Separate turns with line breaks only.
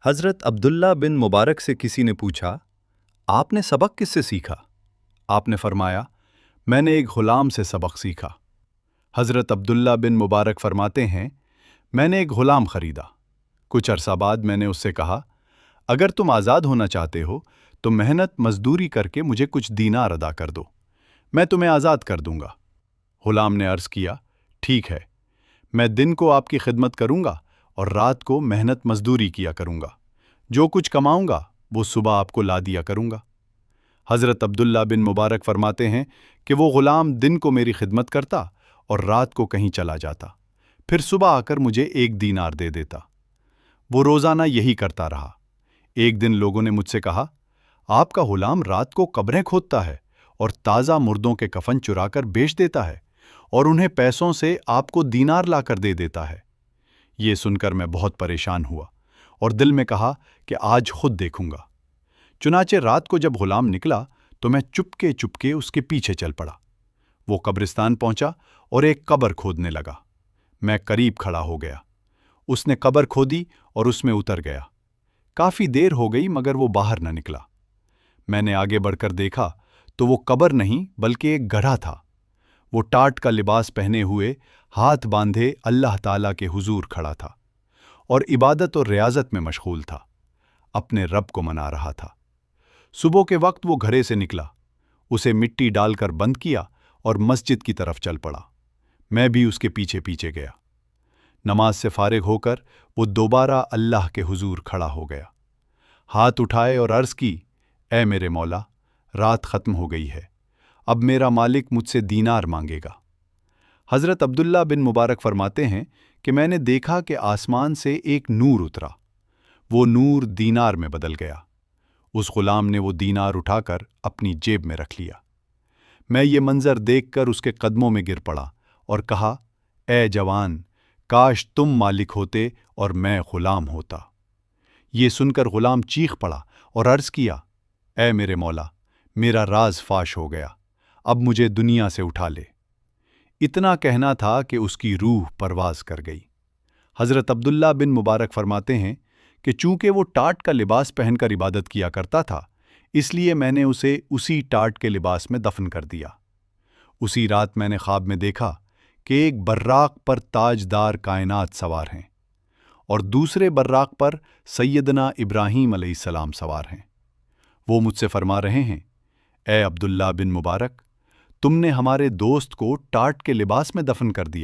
حضرت عبداللہ بن مبارک سے کسی نے پوچھا، آپ نے سبق کس سے سیکھا؟ آپ نے فرمایا، میں نے ایک غلام سے سبق سیکھا۔ حضرت عبداللہ بن مبارک فرماتے ہیں، میں نے ایک غلام خریدا۔ کچھ عرصہ بعد میں نے اس سے کہا، اگر تم آزاد ہونا چاہتے ہو تو محنت مزدوری کر کے مجھے کچھ دینار ادا کر دو، میں تمہیں آزاد کر دوں گا۔ غلام نے عرض کیا، ٹھیک ہے، میں دن کو آپ کی خدمت کروں گا اور رات کو محنت مزدوری کیا کروں گا، جو کچھ کماؤں گا وہ صبح آپ کو لا دیا کروں گا۔ حضرت عبداللہ بن مبارک فرماتے ہیں کہ وہ غلام دن کو میری خدمت کرتا اور رات کو کہیں چلا جاتا، پھر صبح آ کر مجھے 1 دینار دے دیتا۔ وہ روزانہ یہی کرتا رہا۔ ایک دن لوگوں نے مجھ سے کہا، آپ کا غلام رات کو قبریں کھودتا ہے اور تازہ مردوں کے کفن چرا کر بیچ دیتا ہے اور انہیں پیسوں سے آپ کو دینار لا کر دے دیتا ہے۔ یہ سن کر میں بہت پریشان ہوا اور دل میں کہا کہ آج خود دیکھوں گا۔ چنانچہ رات کو جب غلام نکلا تو میں چپکے اس کے پیچھے چل پڑا۔ وہ قبرستان پہنچا اور ایک قبر کھودنے لگا۔ میں قریب کھڑا ہو گیا۔ اس نے قبر کھودی اور اس میں اتر گیا۔ کافی دیر ہو گئی مگر وہ باہر نہ نکلا۔ میں نے آگے بڑھ کر دیکھا تو وہ قبر نہیں بلکہ ایک گدھا تھا۔ وہ ٹاٹ کا لباس پہنے ہوئے، ہاتھ باندھے اللہ تعالیٰ کے حضور کھڑا تھا اور عبادت اور ریاضت میں مشغول تھا، اپنے رب کو منا رہا تھا۔ صبح کے وقت وہ گھرے سے نکلا، اسے مٹی ڈال کر بند کیا اور مسجد کی طرف چل پڑا۔ میں بھی اس کے پیچھے پیچھے گیا۔ نماز سے فارغ ہو کر وہ دوبارہ اللہ کے حضور کھڑا ہو گیا، ہاتھ اٹھائے اور عرض کی، اے میرے مولا، رات ختم ہو گئی ہے، اب میرا مالک مجھ سے دینار مانگے گا۔ حضرت عبداللہ بن مبارک فرماتے ہیں کہ میں نے دیکھا کہ آسمان سے ایک نور اترا، وہ نور دینار میں بدل گیا۔ اس غلام نے وہ دینار اٹھا کر اپنی جیب میں رکھ لیا۔ میں یہ منظر دیکھ کر اس کے قدموں میں گر پڑا اور کہا، اے جوان، کاش تم مالک ہوتے اور میں غلام ہوتا۔ یہ سن کر غلام چیخ پڑا اور عرض کیا، اے میرے مولا، میرا راز فاش ہو گیا، اب مجھے دنیا سے اٹھا لے۔ اتنا کہنا تھا کہ اس کی روح پرواز کر گئی۔ حضرت عبداللہ بن مبارک فرماتے ہیں کہ چونکہ وہ ٹاٹ کا لباس پہن کر عبادت کیا کرتا تھا، اس لیے میں نے اسے اسی ٹاٹ کے لباس میں دفن کر دیا۔ اسی رات میں نے خواب میں دیکھا کہ ایک براق پر تاجدار کائنات سوار ہیں اور دوسرے براق پر سیدنا ابراہیم علیہ السلام سوار ہیں۔ وہ مجھ سے فرما رہے ہیں، اے عبداللہ بن مبارک، تم نے ہمارے دوست کو ٹاٹ کے لباس میں دفن کر دیا۔